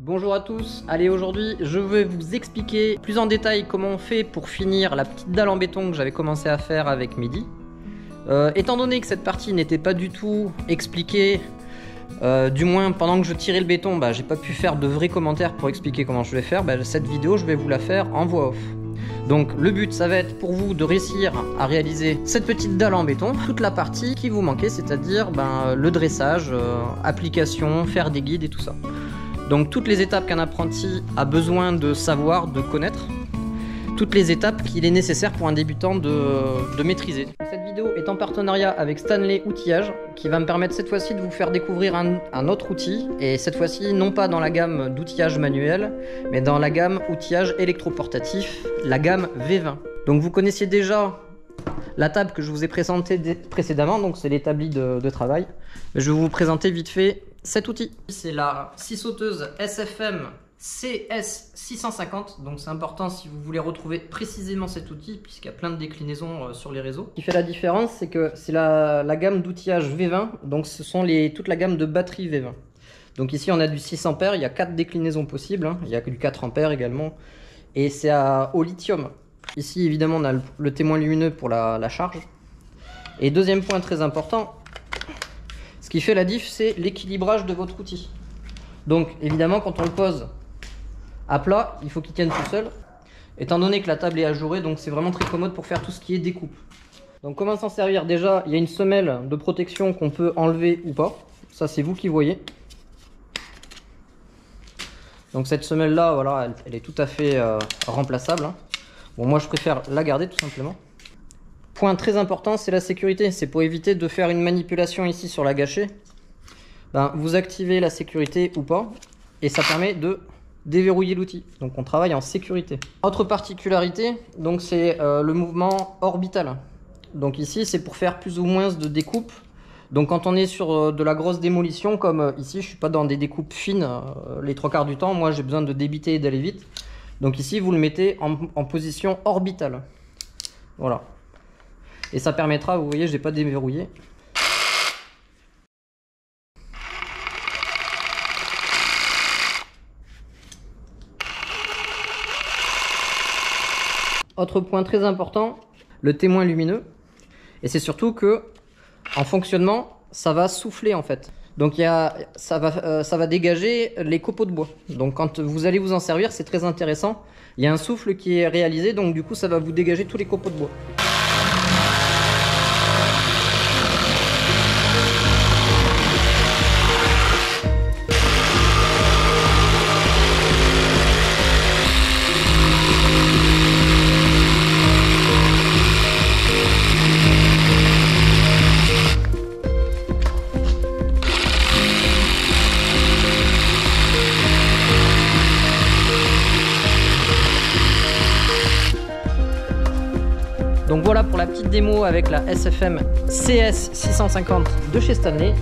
Bonjour à tous, allez aujourd'hui je vais vous expliquer plus en détail comment on fait pour finir la petite dalle en béton que j'avais commencé à faire avec Mehdi. Étant donné que cette partie n'était pas du tout expliquée, du moins pendant que je tirais le béton, j'ai pas pu faire de vrais commentaires pour expliquer comment je vais faire, cette vidéo je vais vous la faire en voix off. Donc le but ça va être pour vous de réussir à réaliser cette petite dalle en béton, toute la partie qui vous manquait, c'est-à-dire le dressage, application, faire des guides et tout ça. Donc toutes les étapes qu'un apprenti a besoin de savoir, de connaître, toutes les étapes qu'il est nécessaire pour un débutant de maîtriser. Cette vidéo est en partenariat avec Stanley Outillage, qui va me permettre cette fois-ci de vous faire découvrir un autre outil, et cette fois-ci non pas dans la gamme d'outillage manuel, mais dans la gamme outillage électroportatif, la gamme V20. Donc vous connaissiez déjà la table que je vous ai présentée précédemment, donc c'est l'établi de travail. Je vais vous présenter vite fait cet outil. C'est la scie sauteuse SFM CS650, donc c'est important si vous voulez retrouver précisément cet outil, puisqu'il y a plein de déclinaisons sur les réseaux. Ce qui fait la différence, c'est que c'est la gamme d'outillage V20, donc ce sont toute la gamme de batterie V20. Donc ici on a du 6 ampères, il y a 4 déclinaisons possibles, il y a du 4 ampères également, et c'est au lithium. Ici évidemment on a le témoin lumineux pour la charge. Et deuxième point très important, ce qui fait la diff, c'est l'équilibrage de votre outil. Donc évidemment quand on le pose à plat, il faut qu'il tienne tout seul, étant donné que la table est ajourée, donc c'est vraiment très commode pour faire tout ce qui est découpe. Donc comment s'en servir? Déjà, il y a une semelle de protection qu'on peut enlever ou pas, ça c'est vous qui voyez. Donc cette semelle là, voilà, elle est tout à fait remplaçable. Bon, moi je préfère la garder tout simplement. Point très important, c'est la sécurité. C'est pour éviter de faire une manipulation ici sur la gâchée. Vous activez la sécurité ou pas, et ça permet de déverrouiller l'outil. Donc on travaille en sécurité. Autre particularité, donc c'est le mouvement orbital. Donc ici c'est pour faire plus ou moins de découpe. Donc quand on est sur de la grosse démolition, comme ici je suis pas dans des découpes fines les 3/4 du temps, moi j'ai besoin de débiter et d'aller vite. Donc ici vous le mettez en position orbitale. Voilà. Et ça permettra, vous voyez, je n'ai pas déverrouillé. Autre point très important, le témoin lumineux. Et c'est surtout que en fonctionnement, ça va souffler en fait. Donc ça va dégager les copeaux de bois. Donc quand vous allez vous en servir, c'est très intéressant. Il y a un souffle qui est réalisé, donc du coup ça va vous dégager tous les copeaux de bois. Donc voilà pour la petite démo avec la SFM CS650 de chez Stanley,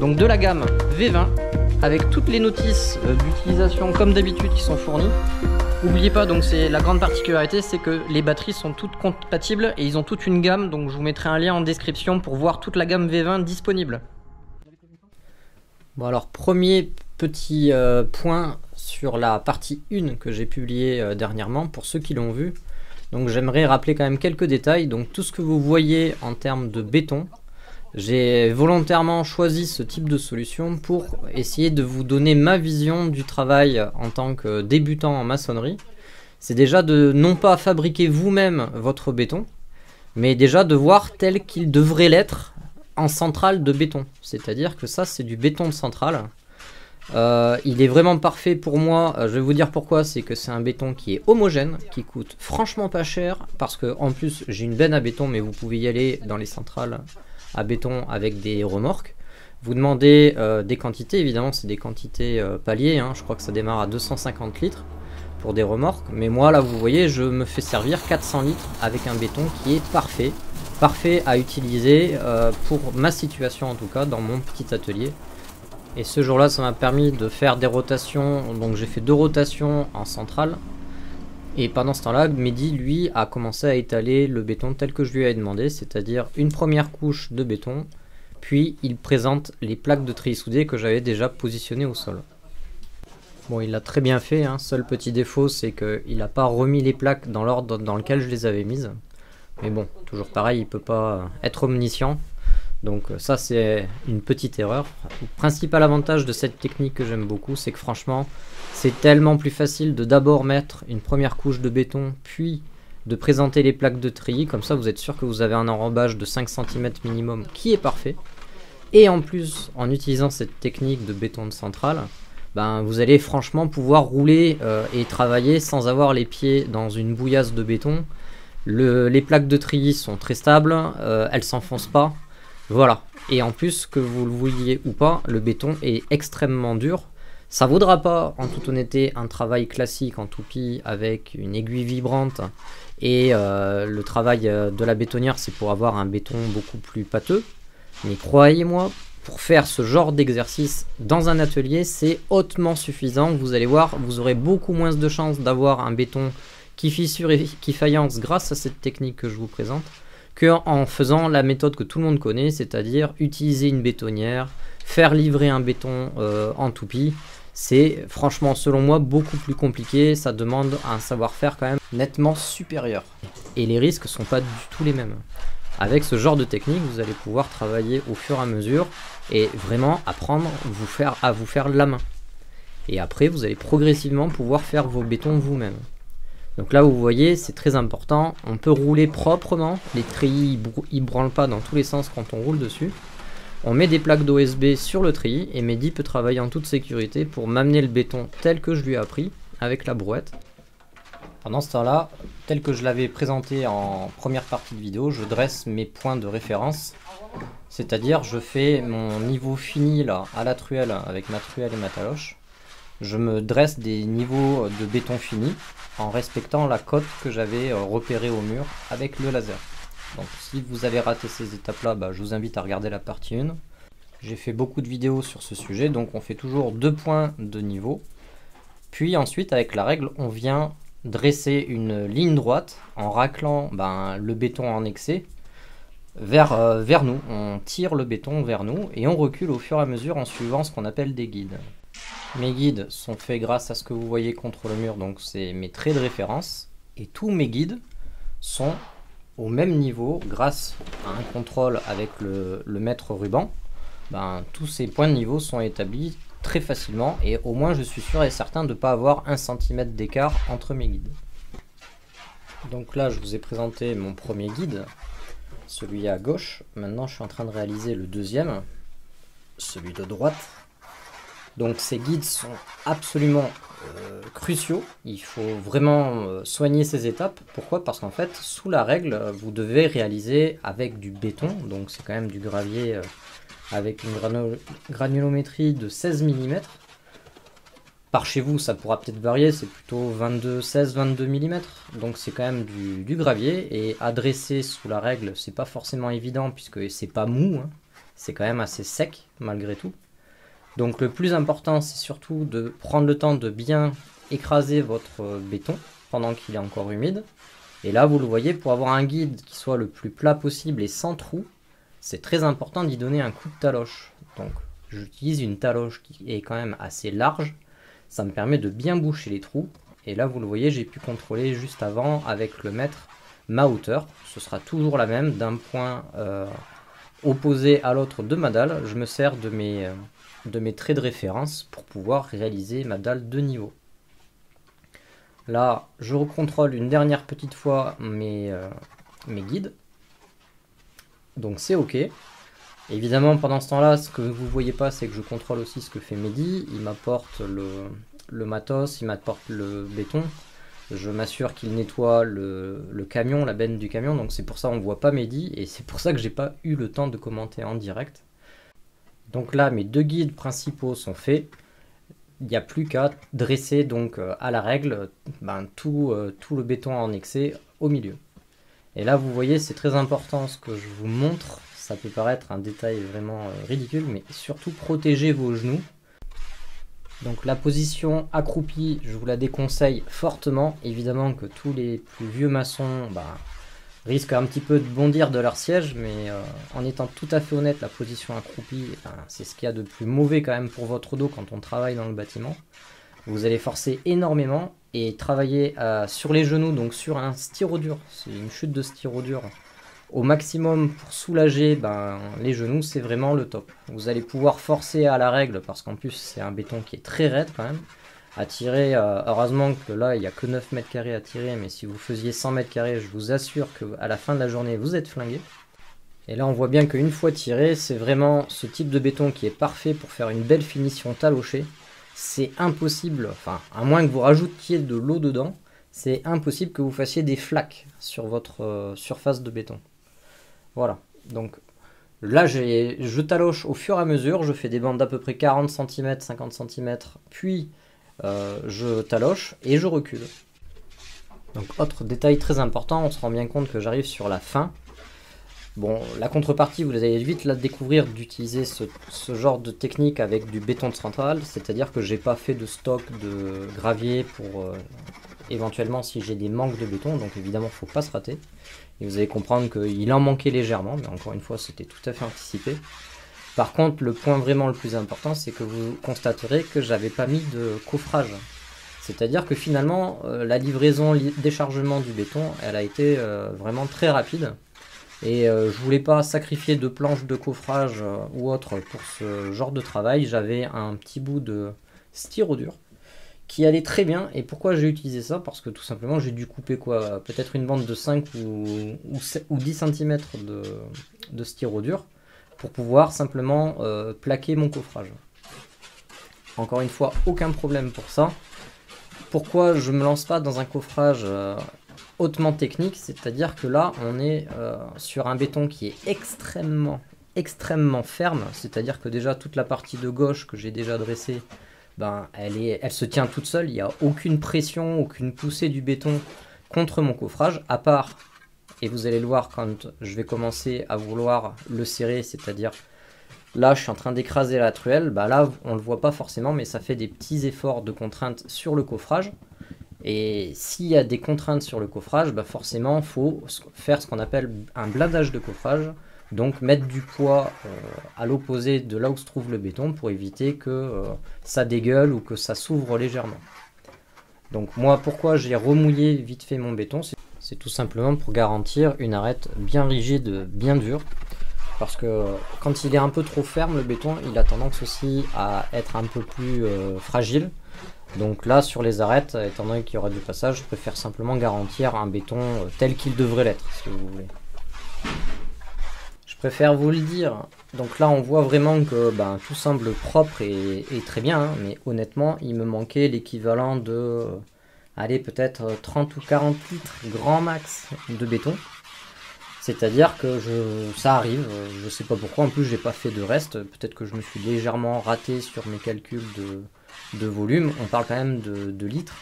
donc de la gamme V20, avec toutes les notices d'utilisation comme d'habitude qui sont fournies. N'oubliez pas, donc c'est la grande particularité, c'est que les batteries sont toutes compatibles et ils ont toute une gamme, donc je vous mettrai un lien en description pour voir toute la gamme V20 disponible. Bon alors premier petit point sur la partie 1 que j'ai publiée dernièrement, pour ceux qui l'ont vu. Donc j'aimerais rappeler quand même quelques détails. Donc tout ce que vous voyez en termes de béton, j'ai volontairement choisi ce type de solution pour essayer de vous donner ma vision du travail en tant que débutant en maçonnerie. C'est déjà de non pas fabriquer vous-même votre béton, mais déjà de voir tel qu'il devrait l'être en centrale de béton. C'est-à-dire que ça c'est du béton de centrale. Il est vraiment parfait pour moi, je vais vous dire pourquoi, c'est que c'est un béton qui est homogène, qui coûte franchement pas cher, parce que en plus j'ai une benne à béton, mais vous pouvez y aller dans les centrales à béton avec des remorques. Vous demandez des quantités, évidemment c'est des quantités paliers, je crois que ça démarre à 250 litres pour des remorques, mais moi là vous voyez je me fais servir 400 litres avec un béton qui est parfait à utiliser pour ma situation en tout cas, dans mon petit atelier. Et ce jour-là, ça m'a permis de faire des rotations. Donc j'ai fait 2 rotations en centrale. Et pendant ce temps-là, Mehdi, lui, a commencé à étaler le béton tel que je lui avais demandé. C'est-à-dire une première couche de béton, Puis il présente les plaques de treillis soudés que j'avais déjà positionnées au sol. Bon, il l'a très bien fait, hein. Seul petit défaut, c'est qu'il n'a pas remis les plaques dans l'ordre dans lequel je les avais mises. Mais bon, toujours pareil, il peut pas être omniscient. Donc ça, c'est une petite erreur. Le principal avantage de cette technique que j'aime beaucoup, c'est que franchement, c'est tellement plus facile de d'abord mettre une première couche de béton, puis de présenter les plaques de treillis. Comme ça, vous êtes sûr que vous avez un enrobage de 5 cm minimum qui est parfait. Et en plus, en utilisant cette technique de béton de centrale, ben, vous allez franchement pouvoir rouler et travailler sans avoir les pieds dans une bouillasse de béton. Les plaques de treillis sont très stables, elles s'enfoncent pas. Voilà. Et en plus, que vous le vouliez ou pas, le béton est extrêmement dur. Ça vaudra pas, en toute honnêteté, un travail classique en toupie avec une aiguille vibrante. Et le travail de la bétonnière, c'est pour avoir un béton beaucoup plus pâteux. Mais croyez-moi, pour faire ce genre d'exercice dans un atelier, c'est hautement suffisant. Vous allez voir, vous aurez beaucoup moins de chances d'avoir un béton qui fissure et qui faïence grâce à cette technique que je vous présente, qu'en faisant la méthode que tout le monde connaît, c'est-à-dire utiliser une bétonnière, faire livrer un béton en toupie. C'est franchement, selon moi, beaucoup plus compliqué. Ça demande un savoir-faire quand même nettement supérieur. Et les risques sont pas du tout les mêmes. Avec ce genre de technique, vous allez pouvoir travailler au fur et à mesure et vraiment apprendre à vous faire la main. Et après, vous allez progressivement pouvoir faire vos bétons vous-même. Donc là, vous voyez, c'est très important. On peut rouler proprement. Les treillis, ils branlent pas dans tous les sens quand on roule dessus. On met des plaques d'OSB sur le treillis et Mehdi peut travailler en toute sécurité pour m'amener le béton tel que je lui ai appris avec la brouette. Pendant ce temps-là, tel que je l'avais présenté en première partie de vidéo, je dresse mes points de référence. C'est-à-dire, je fais mon niveau fini là à la truelle avec ma truelle et ma taloche. Je me dresse des niveaux de béton fini en respectant la cote que j'avais repérée au mur avec le laser. Donc si vous avez raté ces étapes-là, je vous invite à regarder la partie 1. J'ai fait beaucoup de vidéos sur ce sujet, donc on fait toujours 2 points de niveau. Puis ensuite, avec la règle, on vient dresser une ligne droite en raclant le béton en excès vers nous. On tire le béton vers nous et on recule au fur et à mesure en suivant ce qu'on appelle des guides. Mes guides sont faits grâce à ce que vous voyez contre le mur, donc c'est mes traits de référence. Et tous mes guides sont au même niveau grâce à un contrôle avec le mètre ruban. Tous ces points de niveau sont établis très facilement et au moins je suis sûr et certain de ne pas avoir 1 cm d'écart entre mes guides. Donc là je vous ai présenté mon premier guide, celui à gauche. Maintenant je suis en train de réaliser le deuxième, celui de droite. Donc ces guides sont absolument cruciaux, il faut vraiment soigner ces étapes. Pourquoi? Parce qu'en fait sous la règle vous devez réaliser avec du béton, donc c'est quand même du gravier avec une granulométrie de 16 mm. Par chez vous, ça pourra peut-être varier, c'est plutôt 16-22 mm. Donc c'est quand même du gravier. Et à dresser sous la règle, c'est pas forcément évident puisque c'est pas mou, hein. C'est quand même assez sec malgré tout. Donc le plus important, c'est surtout de prendre le temps de bien écraser votre béton pendant qu'il est encore humide. Et là, vous le voyez, pour avoir un guide qui soit le plus plat possible et sans trou, c'est très important d'y donner un coup de taloche. Donc j'utilise une taloche qui est quand même assez large. Ça me permet de bien boucher les trous. Et là, vous le voyez, j'ai pu contrôler juste avant avec le mètre ma hauteur. Ce sera toujours la même d'un point opposé à l'autre de ma dalle. Je me sers de mes traits de référence pour pouvoir réaliser ma dalle de niveau. Là, je recontrôle une dernière petite fois mes guides. Donc c'est ok. Évidemment, pendant ce temps-là, ce que vous voyez pas, c'est que je contrôle aussi ce que fait Mehdi. Il m'apporte le matos, il m'apporte le béton. Je m'assure qu'il nettoie le camion, la benne du camion. Donc c'est pour ça qu'on ne voit pas Mehdi. Et c'est pour ça que j'ai pas eu le temps de commenter en direct. Donc là, mes 2 guides principaux sont faits. Il n'y a plus qu'à dresser donc à la règle tout le béton en excès au milieu. Et là, vous voyez, c'est très important ce que je vous montre. Ça peut paraître un détail vraiment ridicule, mais surtout protégez vos genoux. Donc la position accroupie, je vous la déconseille fortement. Évidemment que tous les plus vieux maçons risquent un petit peu de bondir de leur siège, mais en étant tout à fait honnête, la position accroupie, c'est ce qu'il y a de plus mauvais quand même pour votre dos quand on travaille dans le bâtiment. Vous allez forcer énormément et travailler sur les genoux, donc sur un styrodure, c'est une chute de styrodure au maximum pour soulager les genoux, c'est vraiment le top. Vous allez pouvoir forcer à la règle parce qu'en plus c'est un béton qui est très raide quand même. À tirer, heureusement que là il n'y a que 9 mètres carrés à tirer, mais si vous faisiez 100 mètres carrés, je vous assure qu'à la fin de la journée vous êtes flingué. Et là on voit bien qu'une fois tiré, c'est vraiment ce type de béton qui est parfait pour faire une belle finition talochée. C'est impossible, enfin à moins que vous rajoutiez de l'eau dedans, c'est impossible que vous fassiez des flaques sur votre surface de béton. Voilà, donc là je taloche au fur et à mesure, je fais des bandes d'à peu près 40 cm, 50 cm, puis je taloche et je recule. Donc autre détail très important, on se rend bien compte que j'arrive sur la fin. Bon, la contrepartie, vous allez vite la découvrir d'utiliser ce genre de technique avec du béton de centrale, c'est-à-dire que j'ai pas fait de stock de gravier pour éventuellement si j'ai des manques de béton, donc évidemment il ne faut pas se rater. Et vous allez comprendre qu'il en manquait légèrement, mais encore une fois c'était tout à fait anticipé. Par contre, le point vraiment le plus important, c'est que vous constaterez que j'avais pas mis de coffrage. C'est-à-dire que finalement, la livraison, déchargement du béton, elle a été vraiment très rapide. Et je voulais pas sacrifier de planches de coffrage ou autre pour ce genre de travail. J'avais un petit bout de styrodure qui allait très bien. Et pourquoi j'ai utilisé ça? Parce que tout simplement j'ai dû couper quoi, peut-être une bande de 5 ou 10 cm de styrodure pour pouvoir simplement plaquer mon coffrage. Encore une fois, aucun problème pour ça. Pourquoi je me lance pas dans un coffrage hautement technique? C'est-à-dire que là on est sur un béton qui est extrêmement ferme, c'est-à-dire que déjà toute la partie de gauche que j'ai déjà dressée, elle se tient toute seule, il n'y a aucune pression, aucune poussée du béton contre mon coffrage, à part, et vous allez le voir quand je vais commencer à vouloir le serrer, c'est-à-dire là je suis en train d'écraser la truelle, là on ne le voit pas forcément, mais ça fait des petits efforts de contrainte sur le coffrage. Et s'il y a des contraintes sur le coffrage, forcément il faut faire ce qu'on appelle un blindage de coffrage. Donc mettre du poids à l'opposé de là où se trouve le béton pour éviter que ça dégueule ou que ça s'ouvre légèrement. Donc moi pourquoi j'ai remouillé vite fait mon béton, c'est tout simplement pour garantir une arête bien rigide, bien dure. Parce que quand il est un peu trop ferme le béton, il a tendance aussi à être un peu plus fragile. Donc là sur les arêtes, étant donné qu'il y aura du passage, je préfère simplement garantir un béton tel qu'il devrait l'être si vous voulez. Je préfère vous le dire. Donc là on voit vraiment que tout semble propre et très bien, hein, mais honnêtement il me manquait l'équivalent de allez peut-être 30 ou 40 litres grand max de béton. C'est-à-dire que ça arrive, je sais pas pourquoi, en plus j'ai pas fait de reste, peut-être que je me suis légèrement raté sur mes calculs de volume, on parle quand même de litres.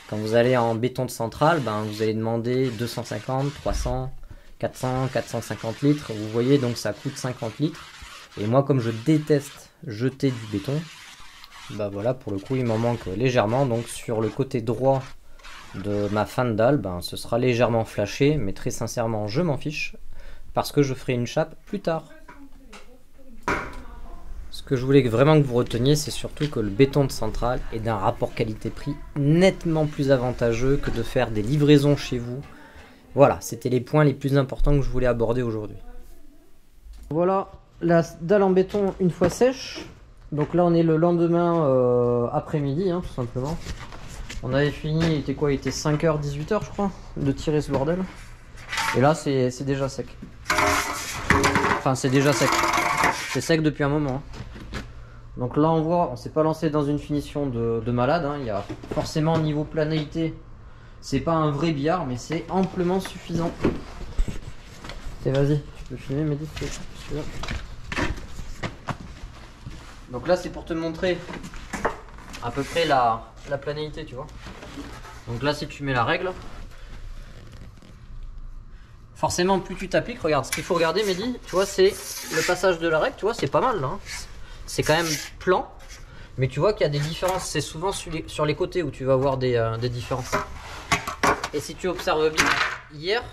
Quand vous allez en béton de centrale, vous allez demander 250, 300, 400, 450 litres, vous voyez donc ça coûte 50 litres. Et moi comme je déteste jeter du béton, voilà pour le coup il m'en manque légèrement, donc sur le côté droit de ma fin de dalle, ce sera légèrement flashé, mais très sincèrement je m'en fiche, parce que je ferai une chape plus tard. Ce que je voulais vraiment que vous reteniez, c'est surtout que le béton de centrale est d'un rapport qualité-prix nettement plus avantageux que de faire des livraisons chez vous. Voilà, c'était les points les plus importants que je voulais aborder aujourd'hui. Voilà la dalle en béton une fois sèche. Donc là on est le lendemain après-midi, tout simplement. On avait fini, il était quoi? Il était 5h, 18h je crois, de tirer ce bordel. Et là c'est déjà sec. Enfin c'est déjà sec. C'est sec depuis un moment. Donc là on voit, on s'est pas lancé dans une finition de malade. Il y a forcément niveau planéité, c'est pas un vrai billard, mais c'est amplement suffisant. Et vas-y, tu peux filmer Mehdi, si tu veux. Donc là c'est pour te montrer à peu près la planéité, tu vois. Donc là si tu mets la règle, forcément plus tu t'appliques, regarde, ce qu'il faut regarder Mehdi, tu vois, c'est le passage de la règle, tu vois, c'est pas mal là. C'est quand même plan, mais tu vois qu'il y a des différences, c'est souvent sur les côtés où tu vas voir des différences. Et si tu observes bien, hier,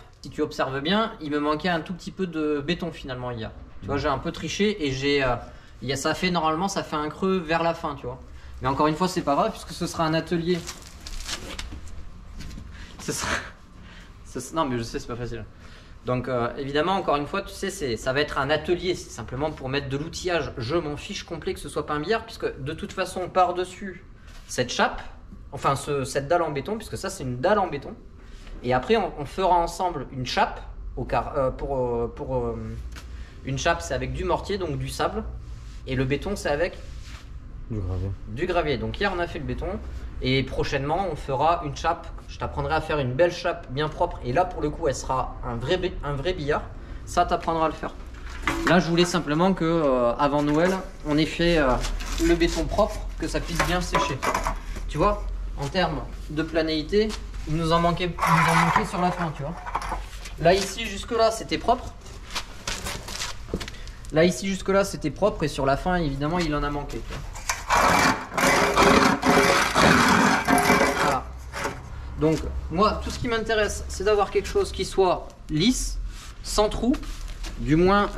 il me manquait un tout petit peu de béton finalement hier. Tu vois, j'ai un peu triché et ça fait normalement ça fait un creux vers la fin, tu vois. Mais encore une fois, c'est pas grave puisque ce sera un atelier. Non, mais je sais, c'est pas facile. Donc évidemment, encore une fois, tu sais, ça va être un atelier, c'est simplement pour mettre de l'outillage. Je m'en fiche complet que ce soit pas un billard, puisque de toute façon, par-dessus cette chape, enfin cette dalle en béton, puisque ça c'est une dalle en béton. Et après, on fera ensemble une chape, une chape, c'est avec du mortier, donc du sable, et le béton, c'est avec du gravier. Donc hier, on a fait le béton. Et prochainement, on fera une chape. Je t'apprendrai à faire une belle chape bien propre. Et là, pour le coup, elle sera un vrai billard. Ça, t'apprendras à le faire. Là, je voulais simplement que, avant Noël, on ait fait le béton propre, que ça puisse bien sécher. Tu vois, en termes de planéité, il nous en manquait sur la fin, tu vois. Là, ici, jusque-là, c'était propre. Là, ici, jusque-là, c'était propre. Et sur la fin, évidemment, il en a manqué. Tu vois. Donc moi, tout ce qui m'intéresse, c'est d'avoir quelque chose qui soit lisse, sans trou, du moins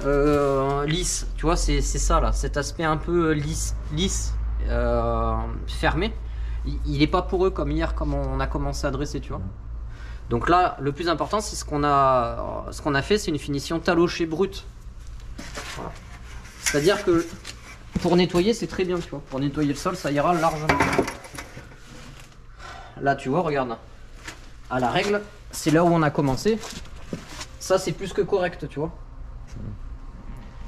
lisse. Tu vois, c'est ça là, cet aspect un peu lisse, fermé. Il n'est pas poreux comme hier, comme on a commencé à dresser, tu vois. Donc là, le plus important, c'est ce qu'on a fait, c'est une finition talochée brute. Voilà. C'est-à-dire que pour nettoyer, c'est très bien, tu vois. Pour nettoyer le sol, ça ira largement. Là, tu vois, regarde. À la règle, c'est là où on a commencé. Ça, c'est plus que correct, tu vois.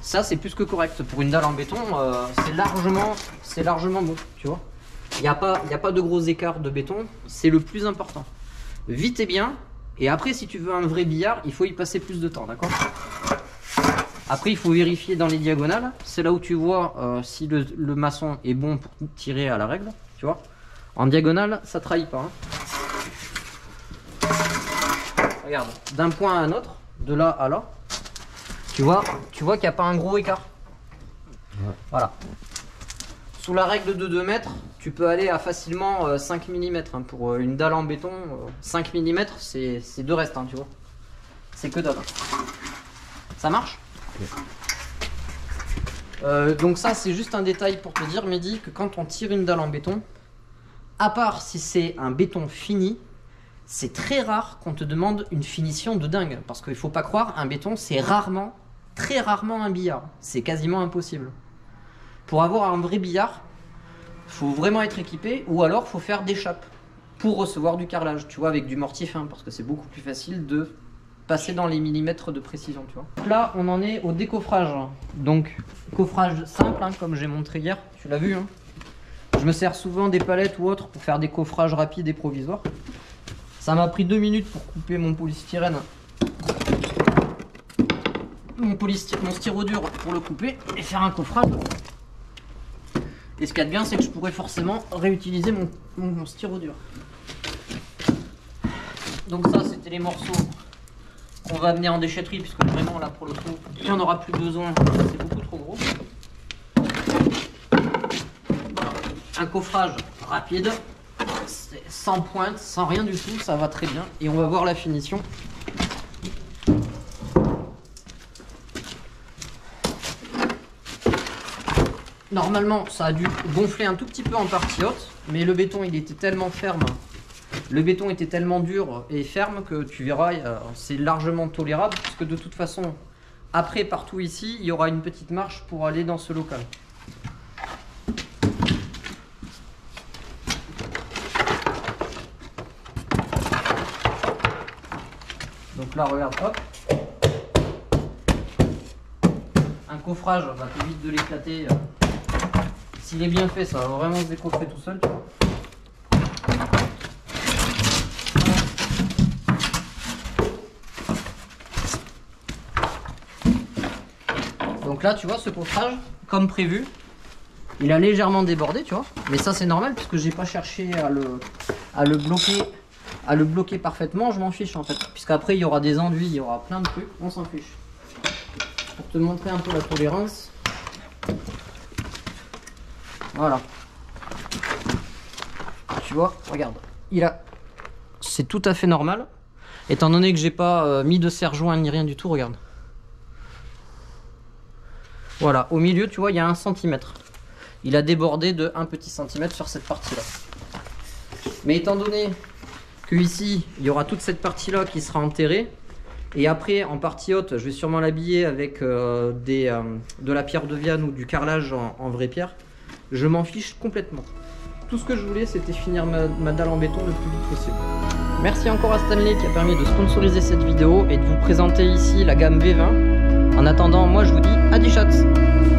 Ça, c'est plus que correct. Pour une dalle en béton, c'est largement bon, tu vois. Il n'y a pas de gros écarts de béton. C'est le plus important. Vite et bien. Et après, si tu veux un vrai billard, il faut y passer plus de temps, d'accord? Après, il faut vérifier dans les diagonales. C'est là où tu vois si le maçon est bon pour tirer à la règle, tu vois. En diagonale, ça trahit pas. Hein. Regarde, d'un point à un autre, de là à là, tu vois qu'il n'y a pas un gros écart. Ouais. Voilà. Sous la règle de 2 mètres, tu peux aller à facilement 5 mm. Hein. Pour une dalle en béton, 5 mm, c'est de reste, hein, tu vois. C'est que dalle. Ça marche? Donc ça, c'est juste un détail pour te dire, Mehdi, que quand on tire une dalle en béton, à part si c'est un béton fini, c'est très rare qu'on te demande une finition de dingue. Parce qu'il ne faut pas croire, un béton, c'est rarement, très rarement un billard. C'est quasiment impossible. Pour avoir un vrai billard, il faut vraiment être équipé, ou alors il faut faire des chapes pour recevoir du carrelage, tu vois, avec du mortier fin, parce que c'est beaucoup plus facile de passer dans les millimètres de précision, tu vois. Là, on en est au décoffrage. Donc, coffrage simple, hein, comme j'ai montré hier, tu l'as vu, hein. Je me sers souvent des palettes ou autres pour faire des coffrages rapides et provisoires. Ça m'a pris 2 minutes pour couper mon polystyrène. Mon styro dur pour le couper et faire un coffrage. Et ce qu'il y a de bien, c'est que je pourrais forcément réutiliser mon styro dur. Donc ça, c'était les morceaux qu'on va amener en déchetterie, puisque vraiment là pour le coup, il n'y en aura plus besoin, c'est beaucoup trop gros. Un coffrage rapide, sans pointe, sans rien du tout, ça va très bien. Et on va voir la finition. Normalement, ça a dû gonfler un tout petit peu en partie haute, mais le béton, il était tellement ferme, le béton était tellement dur et ferme que tu verras, c'est largement tolérable, puisque de toute façon, après, partout ici, il y aura une petite marche pour aller dans ce local. Donc là, regarde, hop. Un coffrage va t'éviter de l'éclater. S'il est bien fait, ça va vraiment se décoffrer tout seul, tu vois. Donc là, tu vois, ce coffrage, comme prévu, il a légèrement débordé, tu vois. Mais ça, c'est normal, puisque j'ai pas cherché à le bloquer parfaitement. Je m'en fiche, en fait. Puisqu'après, il y aura des enduits, il y aura plein de trucs. On s'en fiche. Pour te montrer un peu la tolérance. Voilà. Tu vois, regarde. C'est tout à fait normal. Étant donné que j'ai pas mis de serre-joint ni rien du tout, regarde. Voilà, au milieu, tu vois, il y a 1 cm. il a débordé de 1 petit centimètre sur cette partie-là. Mais étant donné que ici, il y aura toute cette partie-là qui sera enterrée, et après, en partie haute, je vais sûrement l'habiller avec de la pierre de Viane ou du carrelage en vraie pierre, je m'en fiche complètement. Tout ce que je voulais, c'était finir ma dalle en béton le plus vite possible. Merci encore à Stanley qui a permis de sponsoriser cette vidéo et de vous présenter ici la gamme V20. En attendant, moi je vous dis à 10 shots.